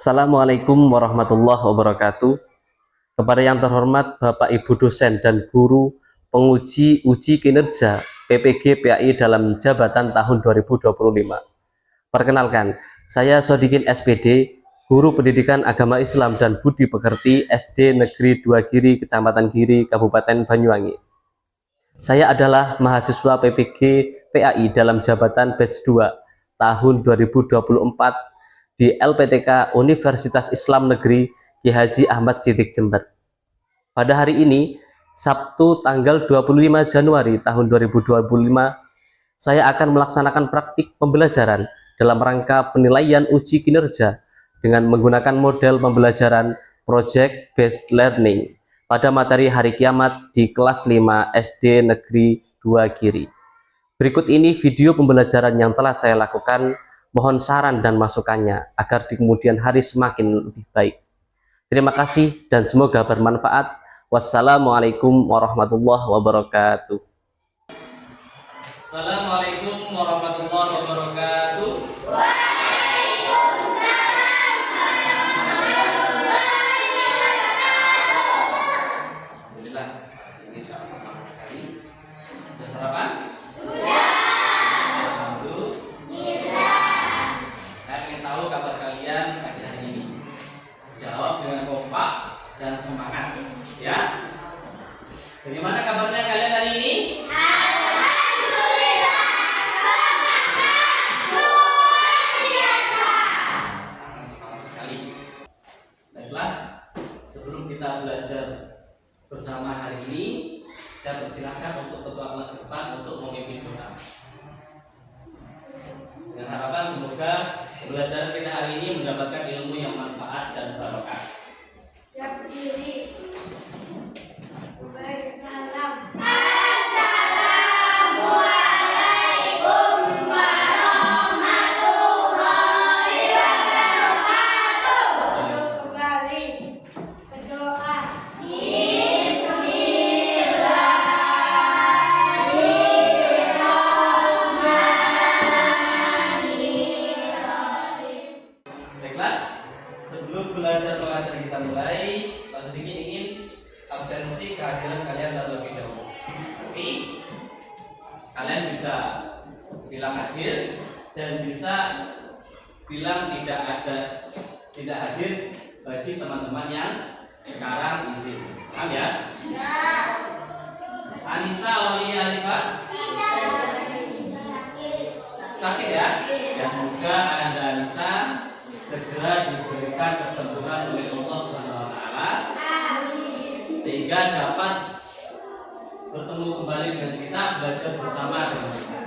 Assalamualaikum warahmatullahi wabarakatuh. Kepada yang terhormat Bapak Ibu dosen dan guru penguji uji kinerja PPG PAI dalam jabatan tahun 2025. Perkenalkan, saya Sodikin SPD, guru pendidikan agama Islam dan budi pekerti SD Negeri 2 Giri, Kecamatan Giri, Kabupaten Banyuwangi. Saya adalah mahasiswa PPG PAI dalam jabatan batch 2 tahun 2024 di LPTK Universitas Islam Negeri Ki Haji Ahmad Siddiq Jember. Pada hari ini, Sabtu tanggal 25 Januari tahun 2025, saya akan melaksanakan praktik pembelajaran dalam rangka penilaian uji kinerja dengan menggunakan model pembelajaran Project Based Learning pada materi Hari Kiamat di kelas 5 SD Negeri 2 Giri. Berikut ini video pembelajaran yang telah saya lakukan. Mohon saran dan masukannya agar di kemudian hari semakin lebih baik. Terima kasih dan semoga bermanfaat. Wassalamualaikum warahmatullahi wabarakatuh. Assalamualaikum warahmatullahi wabarakatuh. Alhamdulillah, ini sangat semangat sekali. Sudah sarapan? Tahu kabar kalian pagi hari ini. Jawab dengan kompak dan semangat, ya. Bagaimana kabarnya kalian hari ini? Alhamdulillah, semangat luar biasa. Sangat semangat sekali. Baiklah, sebelum kita belajar bersama hari ini, saya persilahkan untuk ketua kelas ke depan untuk memimpin doa. Dengan harapan semoga pembelajaran kita hari ini mendapatkan ilmu yang manfaat dan barokah. Siap berdiri. Salam. Assalamualaikum warahmatullahi wabarakatuh. Terus kembali berdoa. Sebelum belajar pengajaran kita mulai, Pak Sodikin ingin absensi kehadiran kalian terlebih dahulu. Tapi kalian bisa bilang hadir dan bisa bilang tidak hadir bagi teman-teman yang sekarang izin. Paham ya? Anissa Wali Arifah sakit ya? Ya semoga Ananda Anissa segera diberikan kesembuhan oleh Allah Subhanahu wa taala sehingga dapat bertemu kembali dengan kita, belajar bersama dengan kita.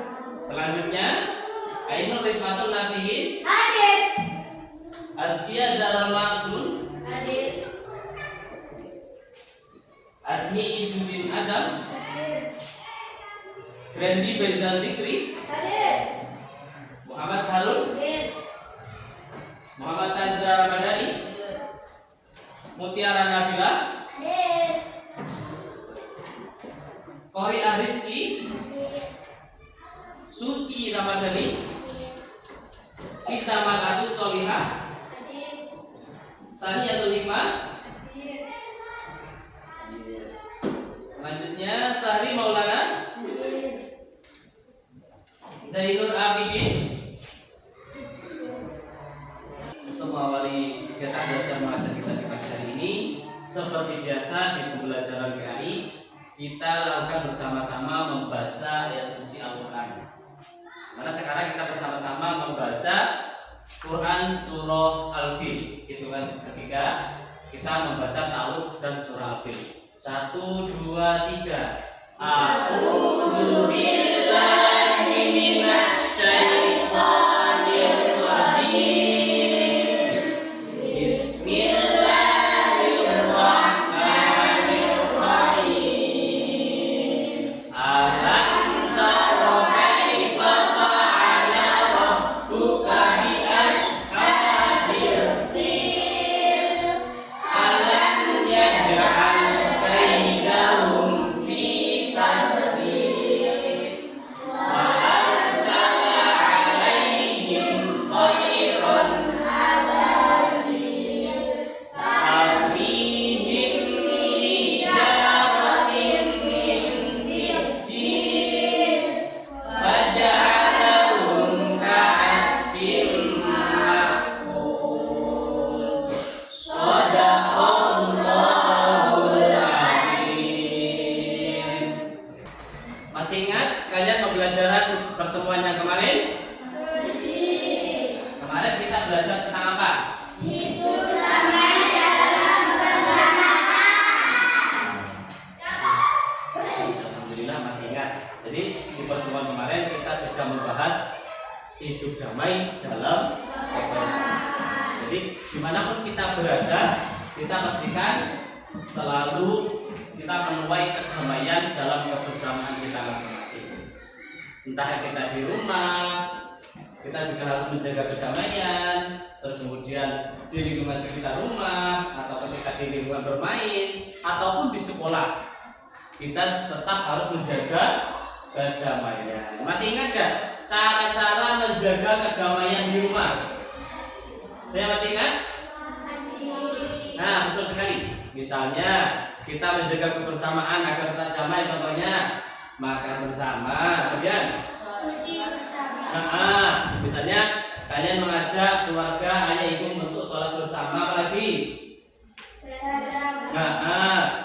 Selanjutnya, Ainul Rifatun Nasihin Hadir. Azkia Zaral Makdun Hadir. Azmi Izzuddin Azam Grandi Baizal Dikri Hadir. Muhammad Harun Hadir. Muhammad Chandra Ramadhani Mutiara Nabila Hadir. Kori Ahrizki Suci Ramadhani Vita Makatus Solihah Saniatul Hikmah. Selanjutnya Sahri Maulana Zainur Abidin. Untuk mengawali kegiatan belajar mengajar kita di pagi hari ini, seperti biasa di pembelajaran PAI, kita lakukan bersama-sama membaca ayat suci Al-Quran. Karena sekarang kita bersama-sama membaca Quran surah Al-Fil. Hitungan ketiga kita membaca Ta'alluq dan surah Al-Fil. 1, 2, 3. A'udzu billahi minasy syaithanir rajim. Bismillahirrahmanirrahim. Alam tara kaifa fa'ala rabbuka bi ashabil fil. Alam yaj'al kaidahum fi tadbir. hidup damai dalam kebersamaan. Jadi dimanapun kita berada, kita pastikan selalu kita menuai kedamaian dalam kebersamaan kita masing-masing. Entah kita di rumah, kita juga harus menjaga kedamaian. Terus kemudian di lingkungan sekitar rumah, atau ketika di lingkungan bermain, ataupun di sekolah, kita tetap harus menjaga kedamaian. Masih ingat gak cara-cara menjaga kedamaian di rumah? Saya masih ingat? Nah, betul sekali. Misalnya kita menjaga kebersamaan agar tetap damai, contohnya makan bersama, kemudian misalnya kalian mengajak keluarga, ayah ibu untuk sholat bersama, apalagi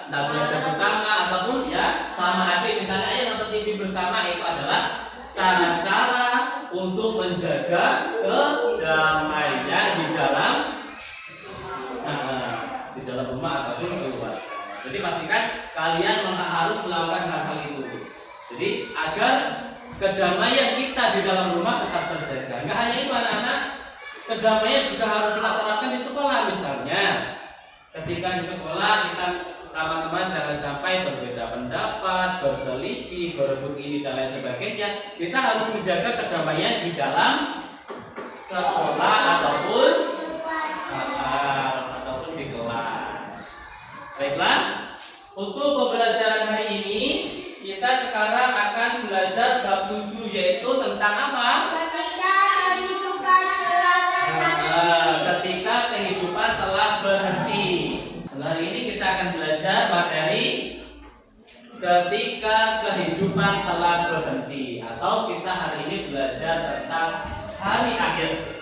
belajar bersama, ataupun ya sama adik misalnya ayah nonton TV bersama. Itu adalah cara-cara untuk menjaga kedamaian di dalam rumah ataupun keluarga. Jadi pastikan kalian harus melakukan hal-hal itu. Jadi agar kedamaian kita di dalam rumah tetap terjaga. Enggak hanya itu anak-anak, kedamaian juga harus kita terapkan di sekolah. Misalnya ketika di sekolah kita sama teman jangan sampai berbeda pendapat, berselisih, berebut ini dan lain sebagainya. Kita harus menjaga kedamaian di dalam sekolah ataupun di kelas. Baiklah, untuk pembelajaran hari ini kita sekarang akan belajar bab 7, yaitu tentang apa? Ketika kehidupan telah berhenti. Hari ini kita akan belajar materi ketika kehidupan telah berhenti, atau kita hari ini belajar tentang hari akhir.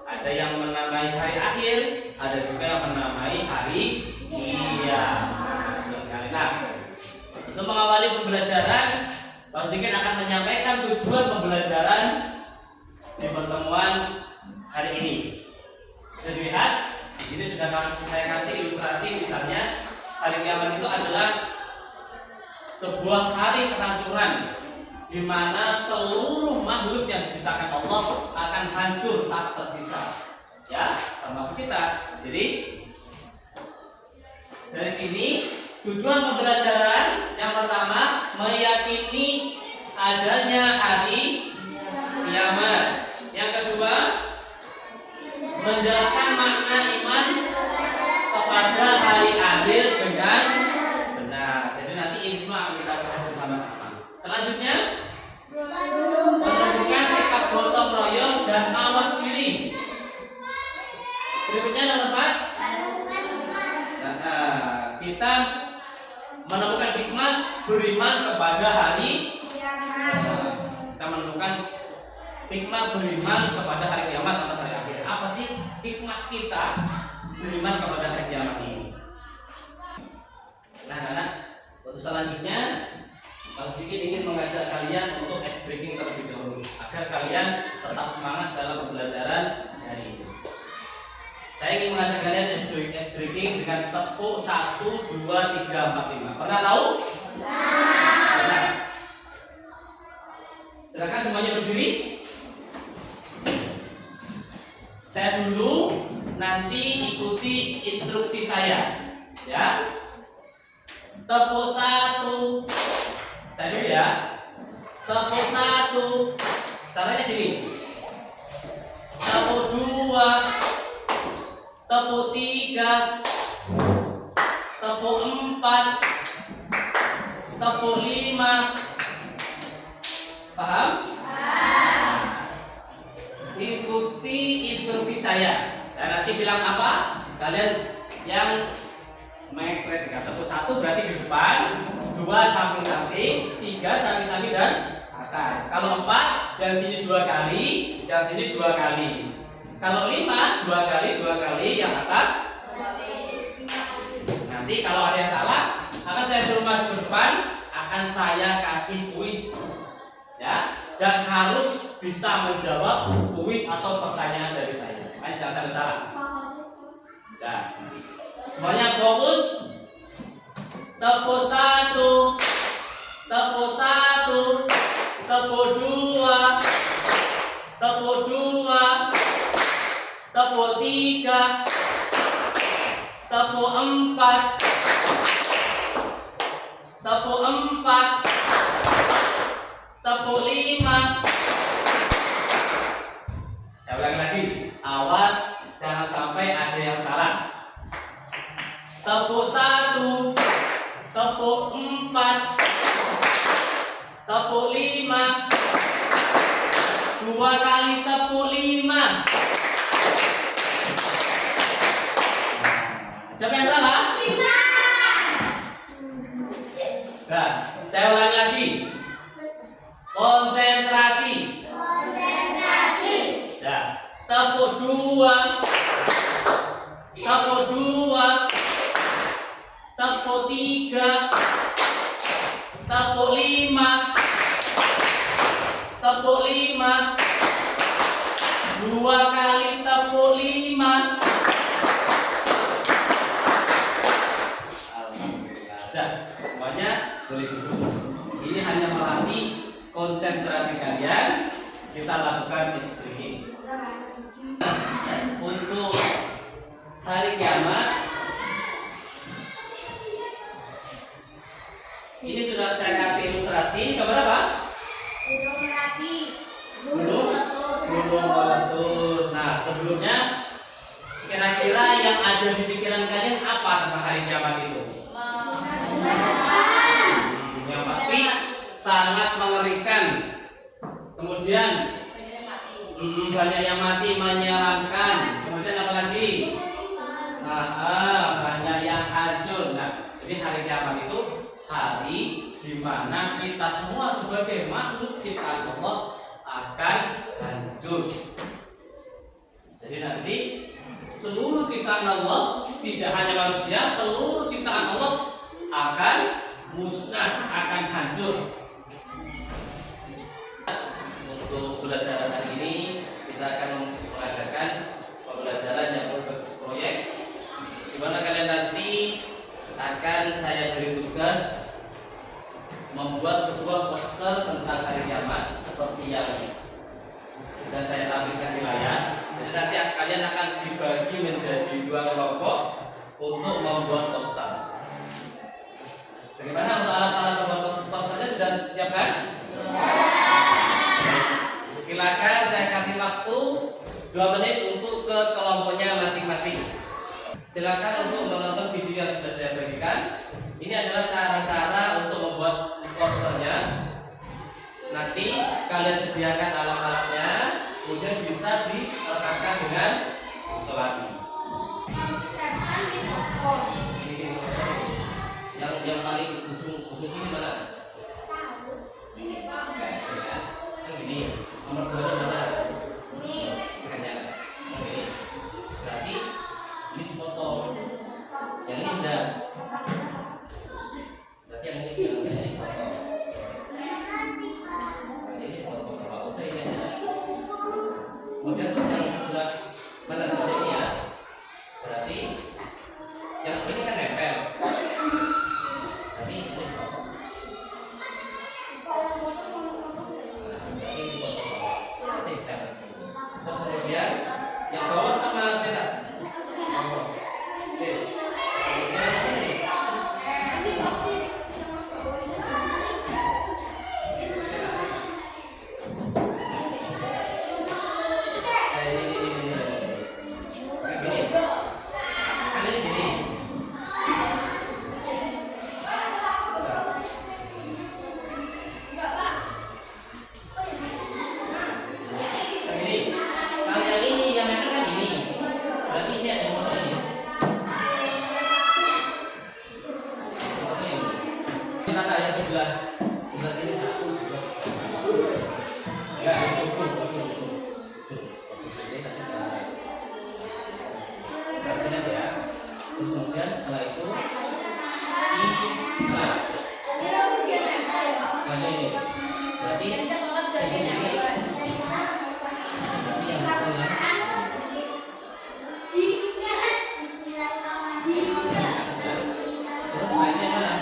Ada yang menamai hari akhir, ada juga yang menamai hari kiamat. Nah, untuk mengawali pembelajaran, Pak sedikit akan menyampaikan tujuan pembelajaran di pertemuan hari ini. Bisa dilihat, di sini sudah saya kasih ilustrasi. Misalnya, hari kiamat itu adalah sebuah hari kehancuran, di mana seluruh makhluk yang diciptakan Allah akan hancur tak tersisa, ya, termasuk kita. Jadi dari sini tujuan pembelajaran yang pertama meyakini adanya hari kiamat. Yang kedua, menjelaskan makna iman kepada hari akhir dengan benar. Jadi nanti ini semua akan kita bahas bersama-sama. Selanjutnya, menunjukkan sikap gotong royong dan awas diri. Berikutnya nomor 4, kita menemukan hikmah beriman kepada hari kiamat. Kita menemukan hikmah beriman kepada hari kiamat atau hari akhir. Apa sih hikmah kita beriman kepada hari kiamat ini? Nah, anak-anak, untuk selanjutnya Pak sedikit ingin mengajak kalian untuk ice breaking terlebih dahulu agar kalian tetap semangat dalam pembelajaran hari ini. Saya ingin mengajak kalian ice breaking dengan tepuk 1, 2, 3, 4, 5. Pernah tahu? Pernah. Silakan semuanya berdiri. Saya dulu, nanti ikuti instruksi saya, ya. Tepuk 1. Saya dulu ya. Tepuk 1. Caranya gini. Tepuk 2. Tepuk 3. Tepuk 4. Tepuk 5. Paham? Ikuti instruksi saya. Saya nanti bilang apa, kalian yang mengekspresikan. Tepuk 1 berarti di depan, 2 samping-samping, 3 samping-samping dan atas. Kalau 4, yang sini 2 kali, yang sini 2 kali. Kalau 5, 2 kali, yang atas. Nanti kalau ada yang salah, akan saya suruh maju ke depan, akan saya kasih kuis, ya, dan harus bisa menjawab kuis atau pertanyaan dari saya. Jangan sampai salah. Ya. Semuanya fokus. Tepuk 1, tepuk 1, tepuk 2, tepuk 2, tepuk 3, tepuk 4, tepuk 4, tepuk 5. Saya ulangi lagi, awas jangan sampai ada yang salah. Tepuk 1, tepuk 4, tepuk 5, 2 kali tepuk 5. Siapa yang salah? 5. Nah, saya ulangi lagi. Konsentrasi. Nah, tepuk 2, tepuk 2, tepuk 3, tepuk 5, tepuk 5, 2 kali tepuk 5. Alhamdulillah. Dah, semuanya boleh duduk. Ini hanya melatih konsentrasi kalian. Kita lakukan screening. Untuk hari kiamat ini sudah saya kasih ilustrasi. Ini gambar apa? Gunung meletus. Nah, sebelumnya kira-kira yang ada di pikiran kalian apa tentang hari kiamat itu? Yang pasti sangat mengerikan. Kemudian banyak yang mati, menyeramkan. Kemudian apa lagi? Banyak yang hancur. Nah, jadi hari kiamat itu hari di mana kita semua sebagai makhluk ciptaan Allah akan hancur. Jadi nanti seluruh ciptaan Allah, tidak hanya manusia, seluruh ciptaan Allah akan musnah, akan hancur. Untuk pembelajaran hari ini kita akan mengadakan pembelajaran yang berbasis proyek, di mana kalian nanti akan saya beri tugas membuat sebuah poster tentang hari kiamat seperti yang sudah saya tampilkan di layar. Jadi nanti kalian akan dibagi menjadi 2 kelompok untuk membuat poster. Bagaimana untuk alat-alat membuat posternya sudah disiapkan? Silakan saya kasih waktu 2 menit untuk ke kelompoknya masing-masing. Silakan untuk menonton video yang sudah saya berikan. Ini adalah cara-cara untuk membuat posternya. Nanti kalian sediakan alat-alatnya, kemudian bisa dilekatkan dengan isolasi. Yang paling ujung sini mana? Ini nomor 2 mana? Ini. Berarti ini dipotong. Yang ini udah. Berarti yang ini dipotong. Ini dipotong sama udah ini aja. Kemudian terus yang sebelah mana saja ini ya? Berarti yang ini kan nempel. Berarti ini dipotong. Terus kemudian yang bawah sama setan. Kita kayak sebelah sini satu juga. Ya, cukup. Ini ya. Terus kemudian setelah itu ini. Berarti terus lainnya mana?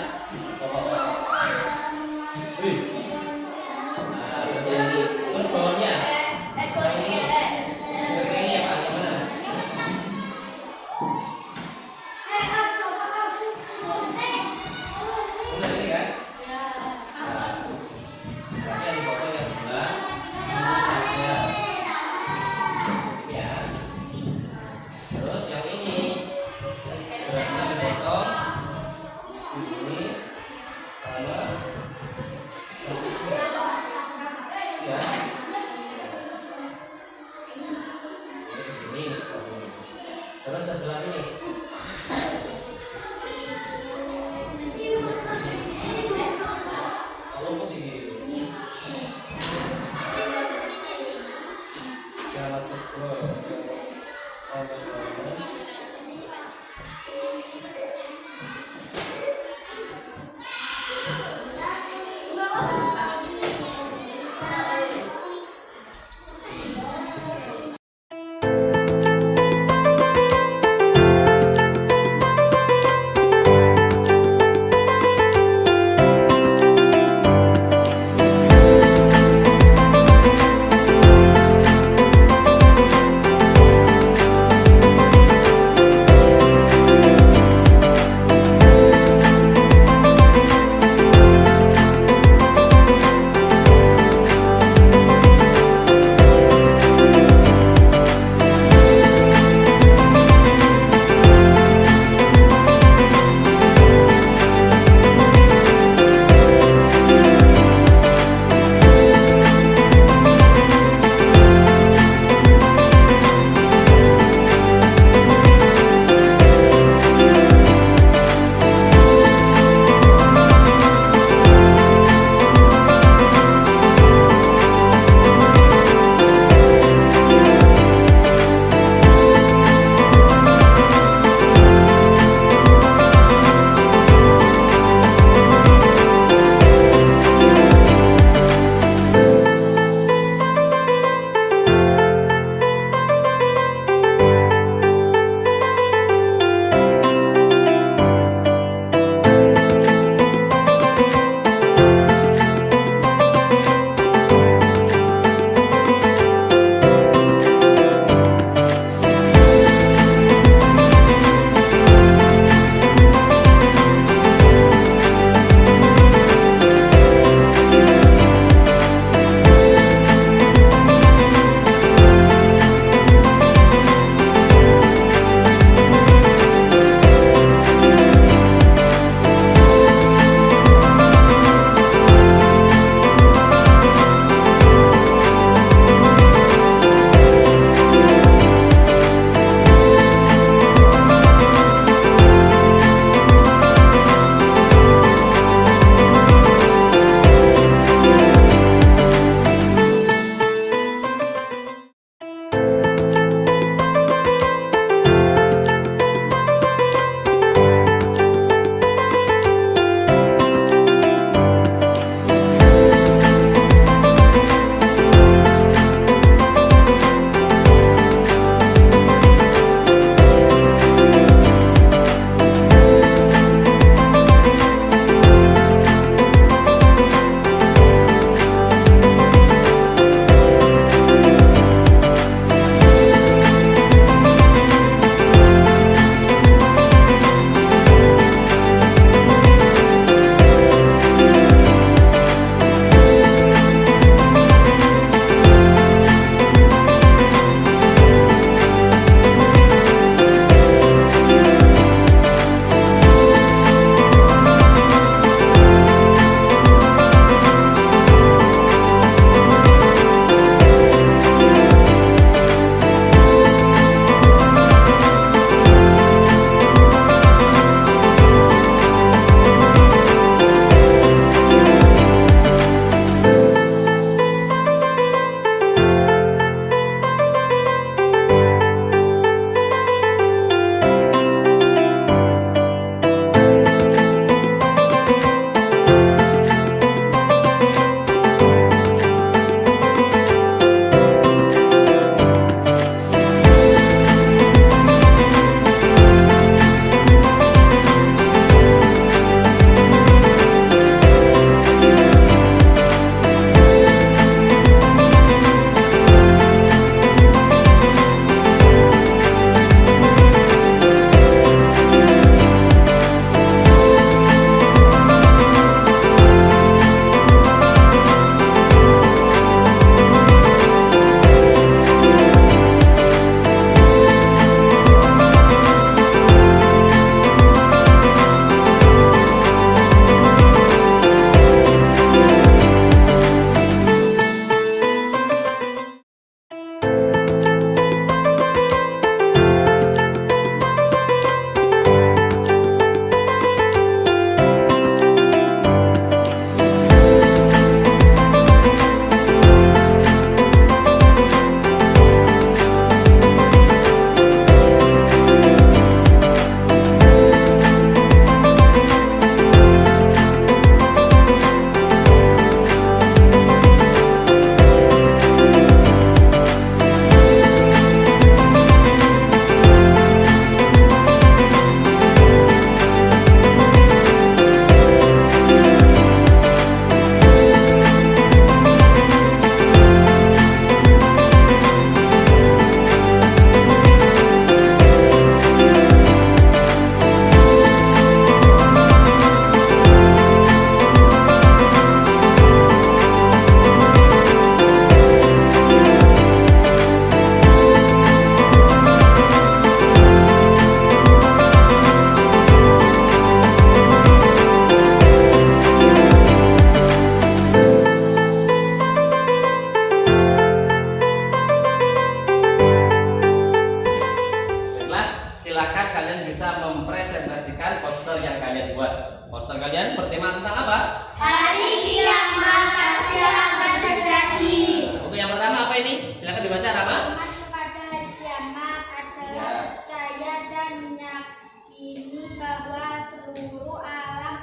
bertema tentang apa? Hari kiamat pasti akan terjadi. Untuk yang pertama apa ini? Silakan dibaca Rama. Iman kepada hari kiamat adalah Ya. percaya dan meyakini bahwa seluruh alam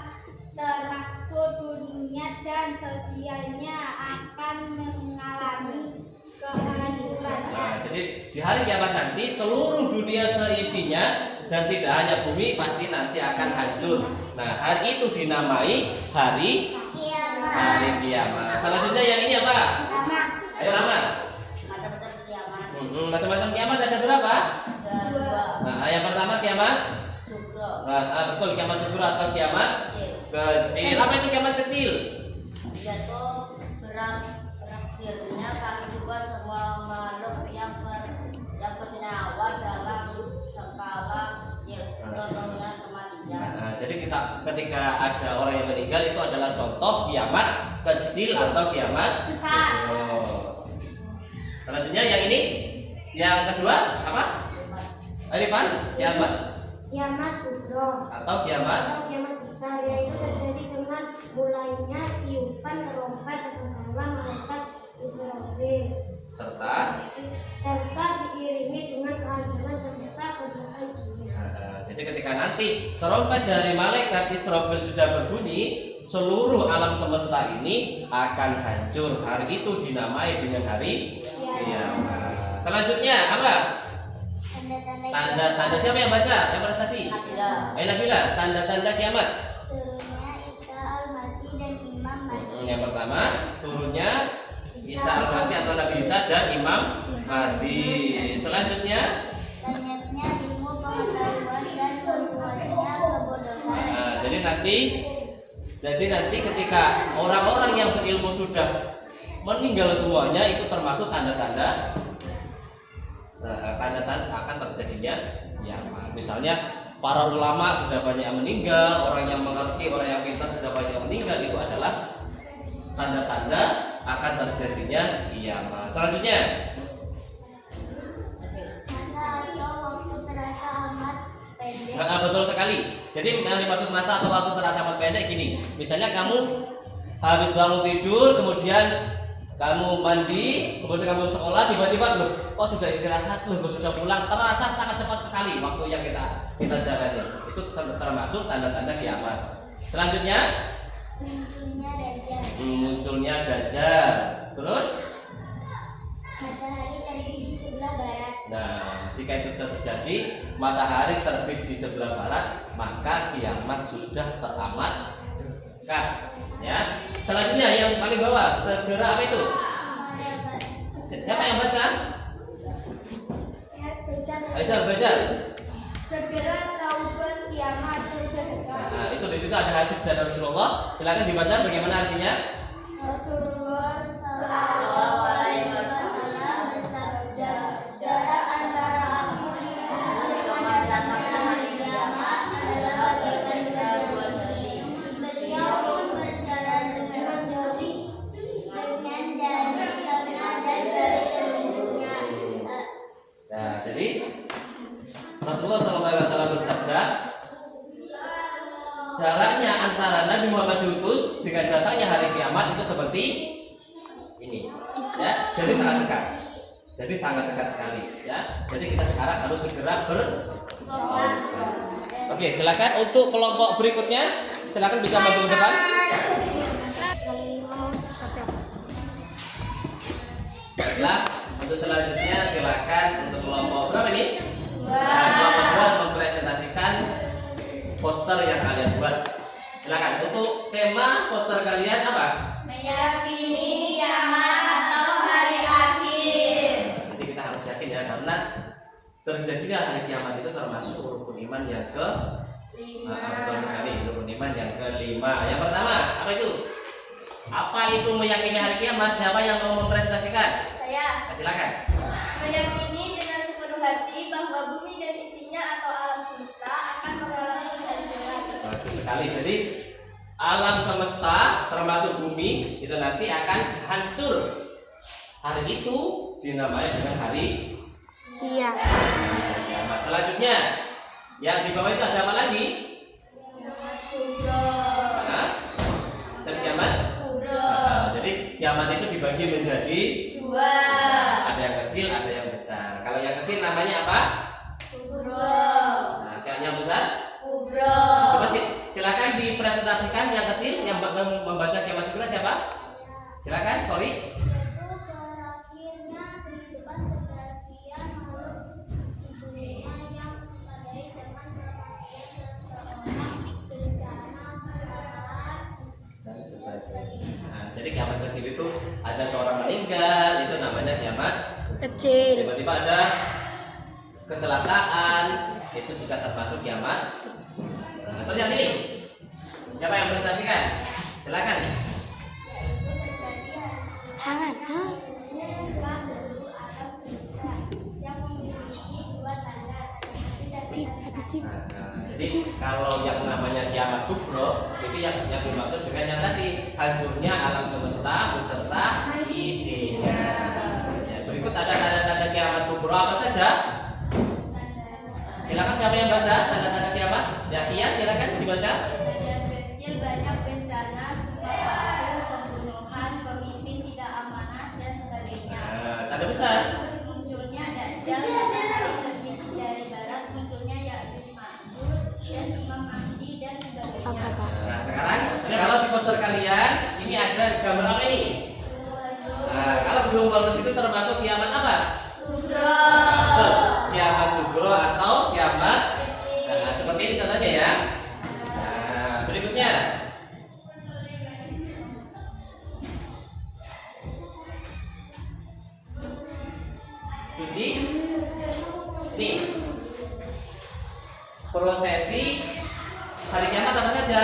termasuk dunia dan sosialnya akan mengalami kehancurannya. Nah, jadi di hari kiamat nanti seluruh dunia seisinya dan tidak hanya bumi pasti nanti akan hancur. Nah, hari itu dinamai hari kiamat. Selanjutnya yang ini apa? Rama. Ayo Rama. Macam-macam kiamat. Macam-macam kiamat ada berapa? Dua. Nah, yang pertama kiamat. Sugro. Betul, kiamat sugro atau kiamat kecil. Apa itu kiamat kecil? Yaitu berakhirnya kehidupan semua makhluk yang bernyawa dalam skala kecil. Contohnya kematian. Nah, jadi ketika ada orang yang meninggal itu adalah contoh kiamat kecil atau kiamat Besar. oh. Selanjutnya yang ini, yang kedua apa? Arifan, kiamat Kiamat kubro atau kiamat atau kiamat besar yaitu terjadi dengan mulainya tiupan terompet sangkakala malaikat Israfil serta diiringi dengan kehancuran semesta beserta isinya. Jadi ketika nanti terompet dari malaikat Israfil sudah berbunyi, seluruh alam semesta ini akan hancur. Hari itu dinamai dengan hari kiamat. Selanjutnya apa? Tanda-tanda siapa yang baca? Yang presentasi? Ayo Nabila, tanda-tanda kiamat. Turunnya Isa Al-Masih dan Imam Mahdi. Yang pertama, turunnya Isa Al-Masih atau Nabi Isa dan Imam Mahdi. Selanjutnya, Lenyapnya ilmu pengetahuan dan berluasnya kebodohan. nah, jadi nanti ketika orang-orang yang berilmu sudah meninggal semuanya, itu termasuk tanda-tanda tanda-tanda akan terjadinya kiamat. Misalnya para ulama sudah banyak yang meninggal, orang yang mengerti, orang yang pintar sudah banyak yang meninggal, itu adalah tanda-tanda akan terjadinya kiamat. Selanjutnya, Masa atau waktu terasa amat pendek. betul sekali. Jadi yang dimaksud masa atau waktu terasa amat pendek gini. Misalnya kamu habis bangun tidur, kemudian kamu mandi, kemudian kamu sekolah, tiba-tiba loh, kok sudah istirahat, loh, kok sudah pulang, terasa sangat cepat sekali waktu yang kita jalani. Itu termasuk tanda-tanda kiamat. Selanjutnya, munculnya dajjal. Terus, Matahari terbit di sebelah barat. nah, jika itu terjadi, matahari terbit di sebelah barat, maka kiamat sudah teramat dekat. Ya. Selanjutnya yang paling bawah, segera apa itu? Siapa yang baca? Aisyah baca. Segera taubat kiamat sudah dekat. Nah, itu di situ ada hadis dari Rasulullah. Silakan dibaca bagaimana artinya. Rasulullah Shallallahu Alaihi Wasallam bersabda, jarak antara aku dengan datangnya hari kiamat adalah bagaikan jari. Beliau pun berjalan dengan jari tengah dan jari telunjuknya. Nah, jadi Rasulullah SAW bersabda, jaraknya antara Nabi Muhammad diutus dengan datangnya hari kiamat itu seperti ini, ya. Jadi sangat dekat. Jadi sangat dekat sekali, ya. Jadi kita sekarang harus segera Oke, silakan untuk kelompok berikutnya, silakan bisa maju ke depan. Baiklah, untuk selanjutnya silakan untuk kelompok berapa ini? Nah, kelompok 2 mempresentasikan poster yang kalian buat. Silakan untuk tema poster kalian apa? Meyakini kiamat atau hari akhir. Jadi kita harus yakin ya, karena terjadinya hari kiamat itu termasuk rukun iman yang ke betul sekali, rukun iman yang kelima. Yang pertama apa itu? Apa itu meyakini hari kiamat? Siapa yang mau mempresentasikan? Saya Silakan. meyakini dengan sepenuh hati bahwa bumi dan isinya atau alam semesta akan mengalami kehancuran. Bagus sekali. Jadi alam semesta termasuk bumi itu nanti akan hancur. Hari itu dinamai dengan hari kiamat. Selanjutnya yang di bawah itu ada apa lagi? Sugro. Nah, kiamat itu dibagi menjadi dua. ada yang kecil, ada yang besar. Kalau yang kecil namanya apa? Kubro. Nah, kayak yang besar? Kubro. Coba silakan dipresentasikan yang kecil yang membaca kiamat kubro siapa? Silakan, Kori. Yaitu berakhirnya kehidupan sebagian makhluk di dunia yang pada zaman berpakaian seseorang bencana kecelakaan. Nah, jadi kiamat kecil itu ada seorang meninggal, itu namanya kiamat Kecil. tiba-tiba ada kecelakaan, itu juga termasuk kiamat. Nah, terus yang sini siapa yang presentasikan? Silakan. Hangat tuh. Jadi kalau yang namanya kiamat kubro itu yang dimaksud dengan yang tadi hancurnya alam semesta beserta isinya. Ya, berikut ada tanda-tanda kiamat kubro apa saja? Silakan siapa yang baca tanda-tanda kiamat? Ya, iya silakan dibaca. Ada kecil banyak bencana, sumpah palsu, pembunuhan, pemimpin tidak amanah dan sebagainya. Nah, tanda besar. Munculnya Dajjal, matahari terbit dari barat, munculnya Ya'juj Ma'juj dan Imam Mahdi dan sebagainya. Nah, sekarang kalau di poster kalian ini ada gambar apa ini? Nah, kalau belum bagus itu termasuk kiamat apa? Sugro. Betul. Kiamat sugro atau kiamat. Nah, seperti ini contohnya ya. Nah, berikutnya. Suci. Nih. Prosesi hari kiamat apa saja?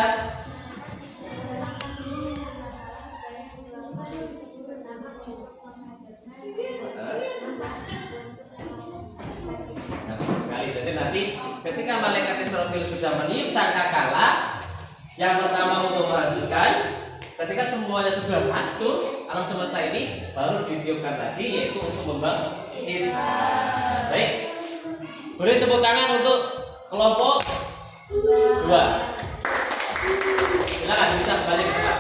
Nah, sekali. Jadi nanti ketika malaikat Israfil sudah meniup sangkakala, yang pertama untuk melanjutkan, ketika semuanya sudah hancur alam semesta ini, baru ditiupkan lagi yaitu untuk membangkitkan. Baik. Beri tepuk tangan untuk kelompok 2. Silakan bisa kembali ke tempat.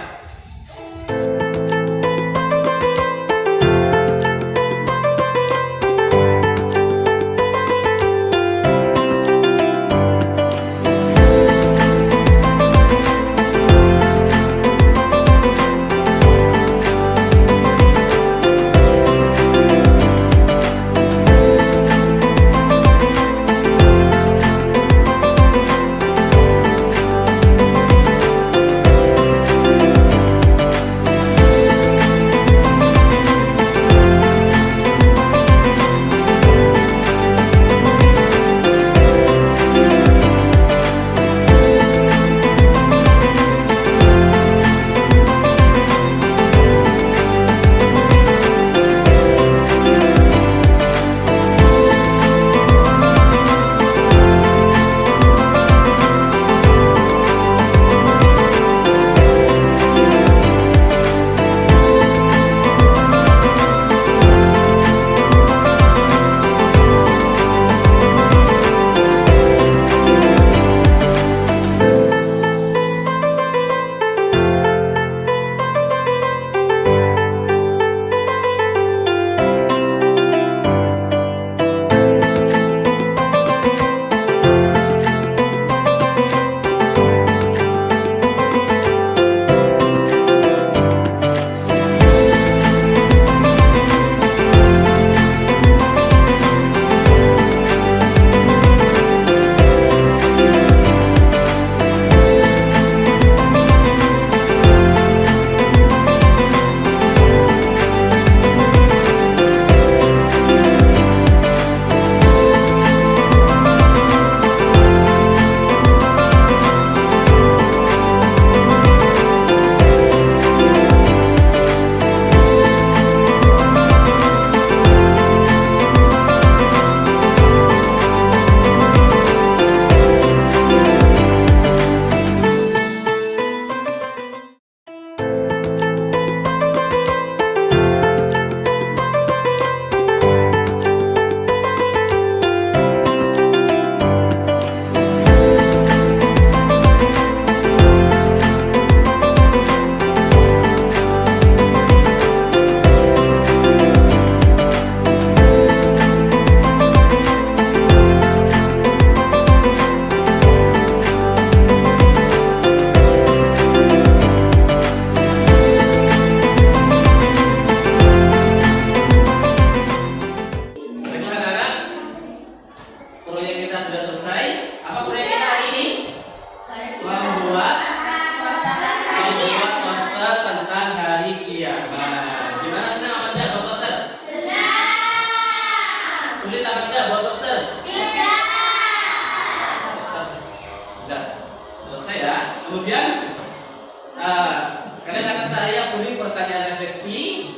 Kalian akan saya beri pertanyaan refleksi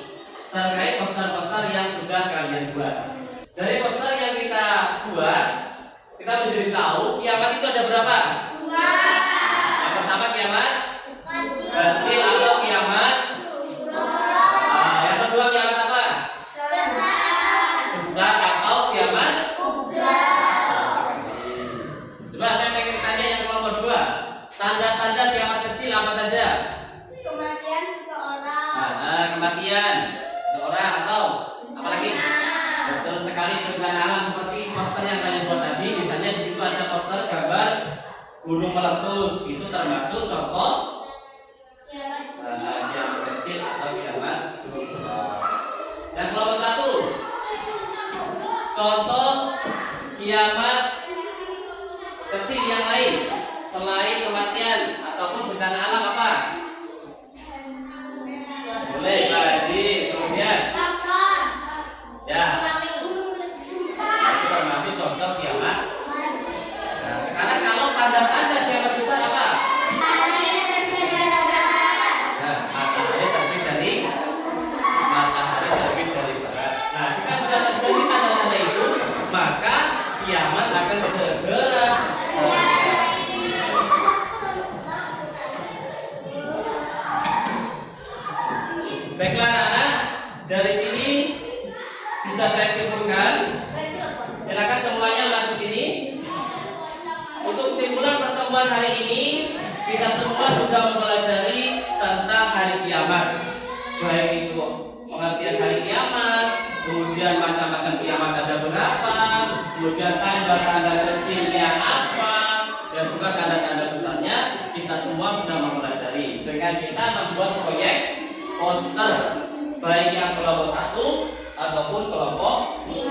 terkait poster-poster yang sudah kalian buat. Dari poster yang kita buat, kita menjadi tahu kiamat itu ada berapa? Dua. Yang pertama kiamat kecil atau kiamat yang kedua kiamat apa? Besar atau kiamat Kubra. Coba saya pengen tanya yang nomor 2. Tanda-tanda kiamat kecil apa saja? Kematian seseorang. Kematian seorang atau apa lagi? Betul sekali, bencana alam seperti poster yang kalian buat tadi. Misalnya di situ ada poster gambar gunung meletus, itu termasuk contoh kiamat kecil atau kiamat kubra. Yang kelompok 1, contoh kiamat kecil yang lain selain kematian ataupun bencana alam apa? Boleh Haji, kemudian ya itu termasuk contoh kiamat. Nah, sekarang kalau tanda-tanda kiamat besar apa? Nah, matahari terbit dari barat. Nah, jika sudah terjadi tanda-tanda itu, maka kiamat akan segera. Baiklah anak-anak, dari sini bisa saya simpulkan. Silakan semuanya masuk sini. Untuk kesimpulan pertemuan hari ini, kita semua sudah mempelajari tentang hari kiamat. Baik itu pengertian hari kiamat, kemudian macam-macam kiamat ada berapa, kemudian tanda-tanda kecilnya apa, dan juga tanda-tanda besarnya. Kita semua sudah mempelajari dengan kita membuat proyek poster, baik yang kelompok 1 ataupun kelompok 2.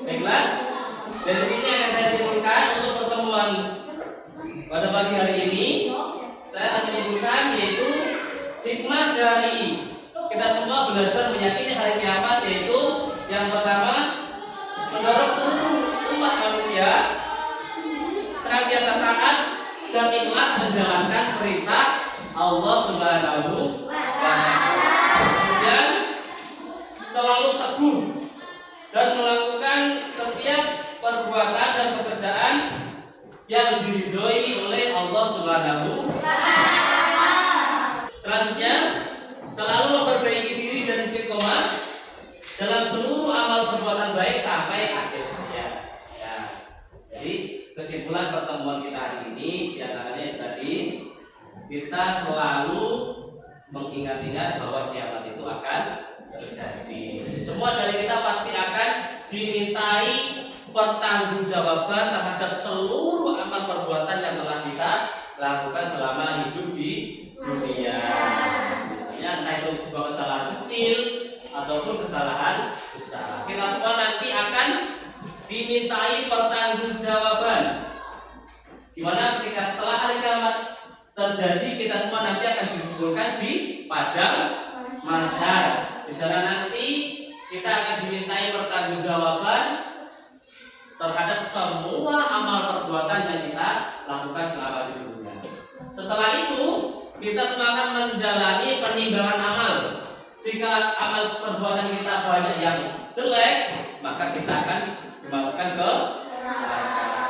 Baiklah, dari sini akan saya simpulkan untuk pertemuan pada pagi hari ini. Saya akan menyimpulkan yaitu hikmah dari kita semua belajar meyakini hari kiamat, yaitu yang pertama, mendorong seluruh umat manusia senantiasa taat dan ikhlas menjalankan perintah Allah Subhanahu wa Ta'ala. Kemudian selalu teguh dan melakukan setiap perbuatan dan pekerjaan yang diridhoi oleh Allah Subhanahu wa Ta'ala. Selanjutnya, selalu memperbaiki diri dan istiqomah dalam seluruh amal perbuatan baik sampai akhir hayat. Ya. Jadi kesimpulan pertemuan kita hari ini diantaranya yang tadi, kita selalu mengingat-ingat bahwa kiamat itu akan terjadi. Semua dari kita pasti akan dimintai pertanggungjawaban terhadap seluruh amal perbuatan yang telah kita lakukan selama hidup di dunia. Misalnya entah itu sebuah kesalahan kecil ataupun kesalahan besar. Kita semua nanti akan dimintai pertanggungjawaban. Gimana ketika setelah hari kiamat terjadi, kita semua nanti akan dikumpulkan di padang mahsyar. Di sana nanti kita akan dimintai pertanggungjawaban terhadap semua amal perbuatan yang kita lakukan selama di dunia. Setelah itu, kita semua akan menjalani penimbangan amal. Jika amal perbuatan kita banyak yang jelek, maka kita akan dimasukkan ke neraka.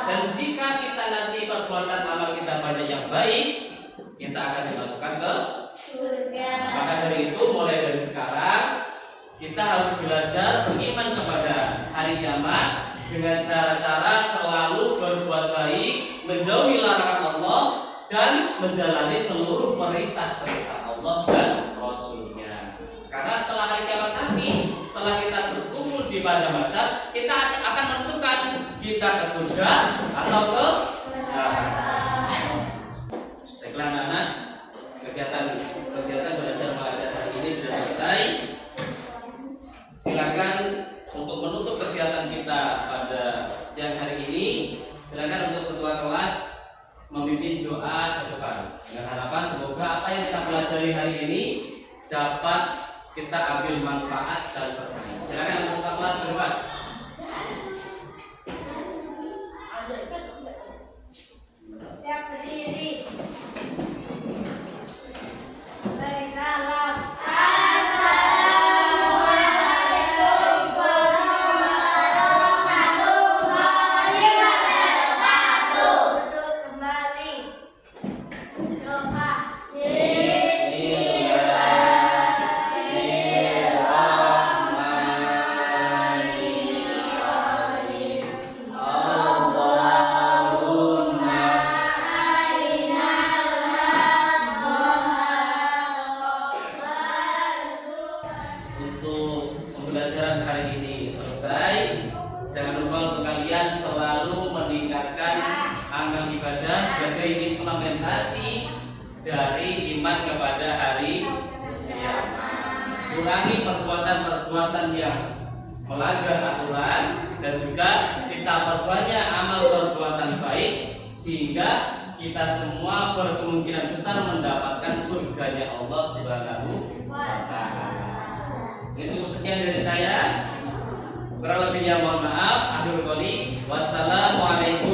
Dan jika kita nanti perbuatan amal kita banyak yang baik, kita akan dimasukkan ke surga. Maka dari itu, mulai dari sekarang kita harus belajar beriman kepada hari kiamat dengan cara-cara selalu berbuat baik, menjauhi larangan Allah, dan menjalani seluruh perintah-perintah Allah dan Rasulnya. Karena setelah hari kiamat nanti, setelah kita berkumpul di padang mahsyar, kita akan menentukan kita ke surga atau ke neraka. Baiklah anak-anak, kegiatan belajar mengajar hari ini sudah selesai. Silakan untuk menutup kegiatan kita pada siang hari ini. Silakan untuk ketua kelas memimpin doa ke depan dengan harapan semoga apa yang kita pelajari hari ini dapat kita ambil manfaat dan berguna. Silakan untuk ketua kelas ke depan. Siap berdiri. konsentrasi dari iman kepada hari kiamat. Kurangi perbuatan-perbuatan yang melanggar aturan dan juga kita perbanyak amal perbuatan baik sehingga kita semua berkemungkinan besar mendapatkan surganya Allah Subhanahu wa taala. Itu sekian dari saya. Kurang lebihnya mohon maaf. Akhirul qouli. Wassalamualaikum